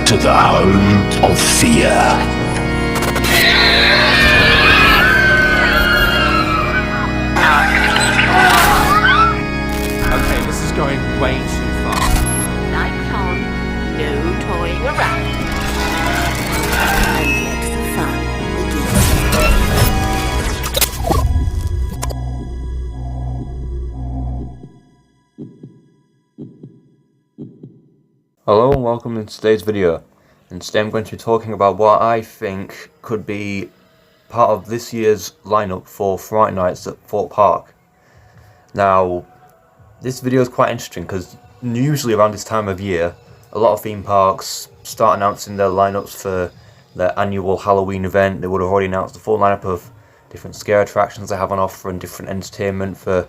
to the home of fear. Okay, this is going way too far. Lights on, no toying around. And let the fun begin. Hello and welcome to today's video, and today I'm going to be talking about what I think could be part of this year's lineup for Fright Nights at Thorpe Park. Now, this video is quite interesting because usually around this time of year, a lot of theme parks start announcing their lineups for their annual Halloween event. They would have already announced the full lineup of different scare attractions they have on offer and different entertainment for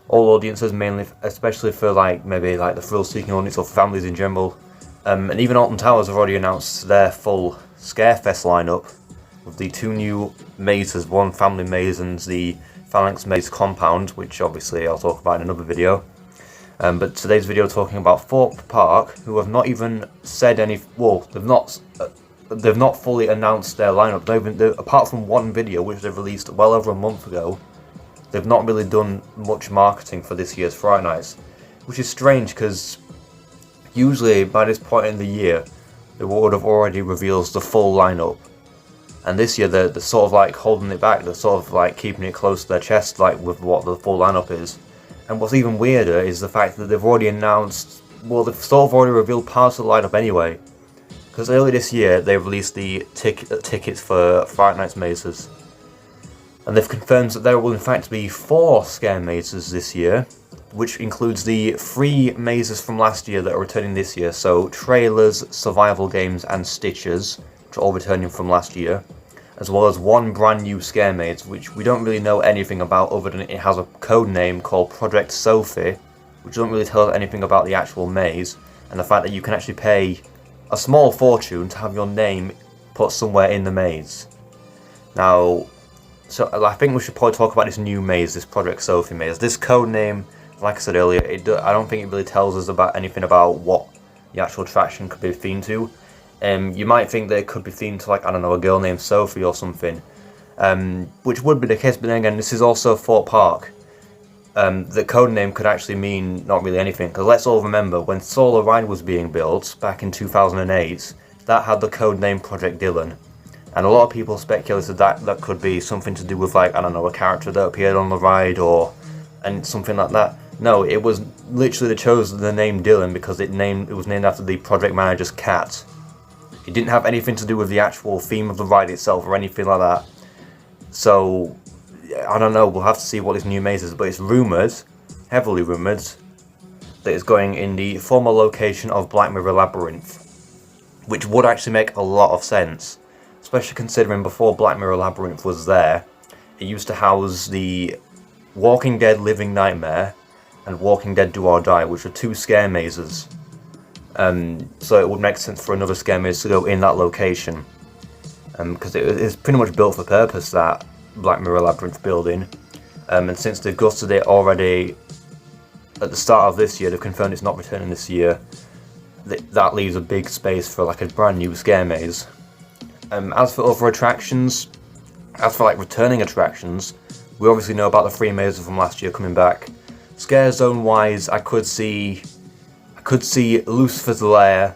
all audiences, mainly, especially for maybe the thrill-seeking audience or families in general. And even Alton Towers have already announced their full Scarefest lineup with the two new mazes, one family maze and the Phalanx Maze compound, which obviously I'll talk about in another video. But today's video talking about Thorpe Park, who have not even said any. Well, they've not fully announced their lineup. Apart from one video which they released well over a month ago, they've not really done much marketing for this year's Fright Nights, which is strange because usually by this point in the year they would have already revealed the full lineup. And this year they're sort of holding it back. They're sort of keeping it close to their chest, with what the full lineup is. And what's even weirder is the fact that they've already announced. Well, they've sort of already revealed parts of the lineup anyway. Because earlier this year they released the tickets for Fright Nights mazes, and they've confirmed that there will in fact be 4 scare mazes this year, which includes the 3 mazes from last year that are returning this year. So Trailers, Survival Games, and Stitches, which are all returning from last year, as well as 1 brand new scare maze, which we don't really know anything about other than it has a code name called Project Sophie, which doesn't really tell us anything about the actual maze, and the fact that you can actually pay a small fortune to have your name put somewhere in the maze. Now, so I think we should probably talk about this new maze, this Project Sophie maze. This code name, like I said earlier, I don't think it really tells us about anything about what the actual attraction could be themed to. You might think that it could be themed to, I don't know, a girl named Sophie or something, which would be the case, but then again, this is also Thorpe Park. The code name could actually mean not really anything, because let's all remember, when Solar Ride was being built back in 2008, that had the code name Project Dylan. And a lot of people speculated that could be something to do with, I don't know, a character that appeared on the ride and something like that. No, it was literally they chose the name Dylan because it was named after the project manager's cat. It didn't have anything to do with the actual theme of the ride itself or anything like that. So, I don't know, we'll have to see what this new maze is, but it's rumoured, heavily rumoured, that it's going in the former location of Black Mirror Labyrinth, which would actually make a lot of sense, especially considering before Black Mirror Labyrinth was there, it used to house the Walking Dead Living Nightmare and Walking Dead Do or Die, which are 2 scare mazes. So it would make sense for another scare maze to go in that location, because it is pretty much built for purpose, that Black Mirror Labyrinth building. And since they've gutted it already at the start of this year, they've confirmed it's not returning this year, that leaves a big space for a brand new scare maze. As for other attractions, as for returning attractions, we obviously know about the 3 mazes from last year coming back. Scare zone wise, I could see Lucifer's Lair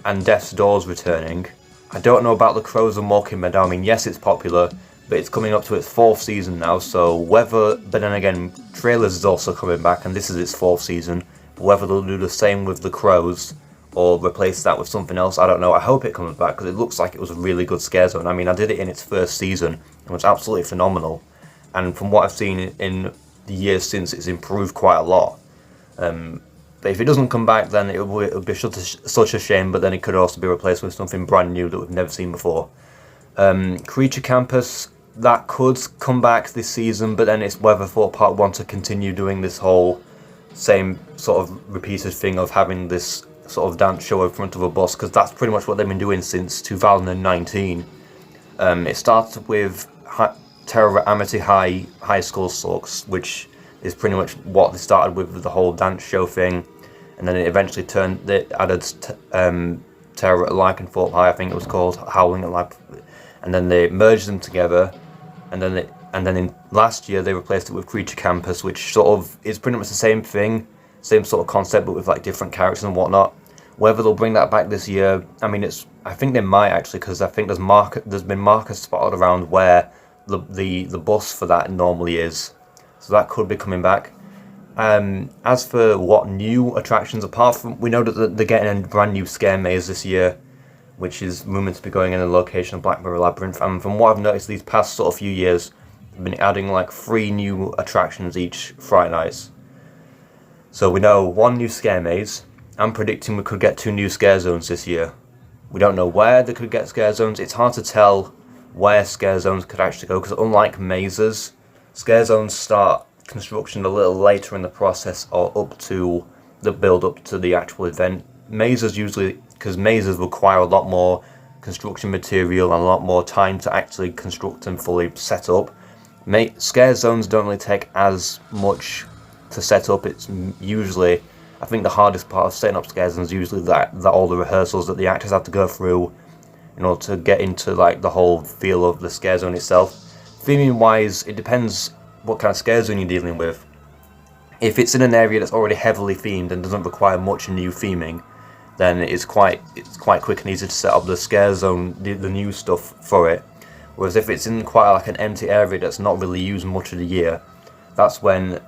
and Death's Doors returning. I don't know about the Crows and Walking Meadow. I mean, yes, it's popular, but it's coming up to its 4th season now, so but then again, Trailers is also coming back, and this is its 4th season, but whether they'll do the same with the Crows, or replace that with something else, I don't know. I hope it comes back, because it looks like it was a really good scare zone. I mean, I did it in its 1st season, and it was absolutely phenomenal, and from what I've seen in the years since, it's improved quite a lot. But if it doesn't come back, then it would be such a shame, but then it could also be replaced with something brand new that we've never seen before. Creature Campus, that could come back this season, but then it's whether Thorpe Park want to continue doing this whole same sort of repeated thing of having this sort of dance show in front of a bus, because that's pretty much what they've been doing since 2019. It started with Terror at Amity High School Sucks, which is pretty much what they started with the whole dance show thing, and then it eventually added Terror at Like and Thorpe High, I think it was called, Howling at Like, and then they merged them together, and then in last year they replaced it with Creature Campus, which sort of is pretty much the same thing, same sort of concept, but with like different characters and whatnot. Whether they'll bring that back this year, I mean, I think they might actually, because I think there's been markers spotted around where the bus for that normally is, so that could be coming back. As for what new attractions, apart from, we know that they're getting a brand new scare maze this year, which is rumoured to be going in the location of Black Mirror Labyrinth, and from what I've noticed these past sort of few years, they've been adding like 3 new attractions each Fright Nights. So we know 1 new scare maze. I'm predicting we could get 2 new scare zones this year. We don't know where they could get scare zones. It's hard to tell where scare zones could actually go, because unlike mazes, scare zones start construction a little later in the process or up to the build up to the actual event. Mazes usually, because mazes require a lot more construction material and a lot more time to actually construct and fully set up. Scare zones don't really take as much to set up. It's usually, I think the hardest part of setting up scare zones is usually that all the rehearsals that the actors have to go through in order to get into like the whole feel of the scare zone itself. Theming wise, it depends what kind of scare zone you're dealing with. If it's in an area that's already heavily themed and doesn't require much new theming, then it's quite quick and easy to set up the scare zone, the new stuff for it. Whereas if it's in quite like an empty area that's not really used much of the year, that's when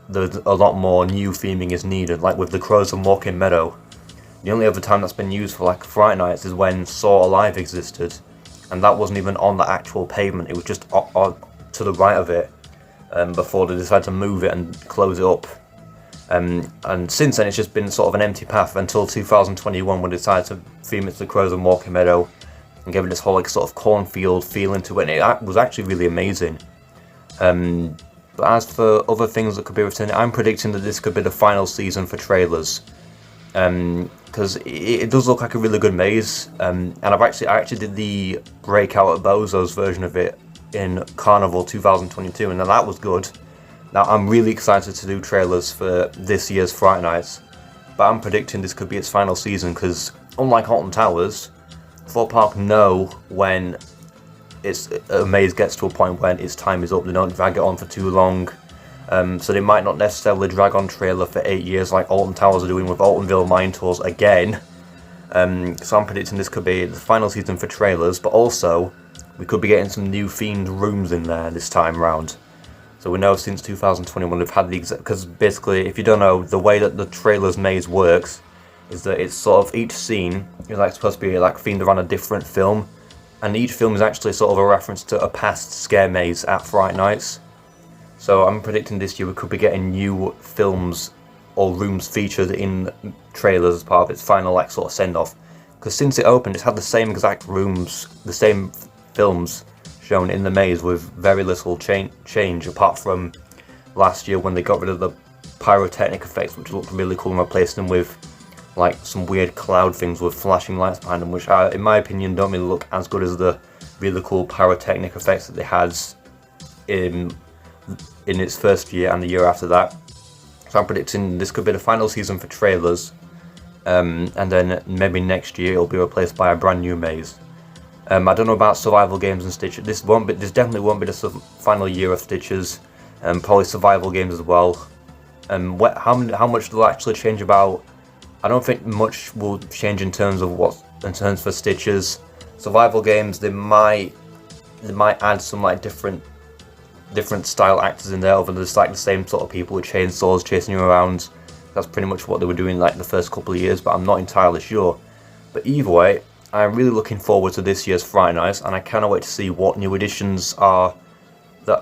there's a lot more new theming is needed, like with the Crows and Walking Meadow. The only other time that's been used for like Fright Nights is when Saw Alive existed, and that wasn't even on the actual pavement, it was just to the right of it, before they decided to move it and close it up. And since then it's just been sort of an empty path until 2021 when they decided to theme it to the Crows and Walking Meadow and give it this whole like sort of cornfield feeling to it, and it was actually really amazing. But as for other things that could be returned, I'm predicting that this could be the final season for trailers, because it does look like a really good maze, and I actually did the Breakout at Bozo's version of it in Carnival 2022, and that was good. Now I'm really excited to do trailers for this year's Fright Nights, but I'm predicting this could be its final season, because unlike Alton Towers, Thorpe Park know when a maze gets to a point when its time is up. They don't drag it on for too long, so they might not necessarily drag on trailer for 8 years like Alton Towers are doing with Altonville Mine Tours again. So I'm predicting this could be the final season for trailers, but also we could be getting some new themed rooms in there this time round. So we know since 2021 they've had the because basically, if you don't know, the way that the trailers maze works is that it's sort of each scene is like supposed to be like themed around a different film, and each film is actually sort of a reference to a past scare maze at Fright Nights. So I'm predicting this year we could be getting new films or rooms featured in trailers as part of its final like sort of send off. Because since it opened, it's had the same exact rooms, the same films shown in the maze with very little change, apart from last year when they got rid of the pyrotechnic effects, which looked really cool, and replaced them with like some weird cloud things with flashing lights behind them, which in my opinion don't really look as good as the really cool pyrotechnic effects that they had in its first year and the year after that. So I'm predicting this could be the final season for trailers, and then maybe next year it'll be replaced by a brand new maze. I don't know about survival games and Stitches. This definitely won't be the final year of Stitches, and probably survival games as well. How much will actually change about? I don't think much will change in terms for Stitches. Survival games, they might add some like different style actors in there, other than just like the same sort of people with chainsaws chasing you around. That's pretty much what they were doing like the first couple of years, but I'm not entirely sure. But either way, I'm really looking forward to this year's Fright Nights, and I cannot wait to see what new additions that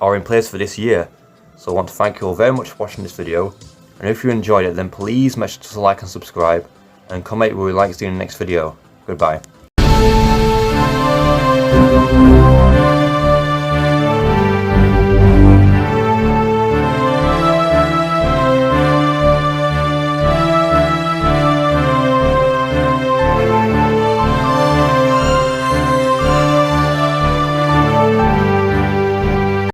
are in place for this year. So I want to thank you all very much for watching this video, and if you enjoyed it, then please make sure to like and subscribe, and comment what you'd like to see in the next video. Goodbye.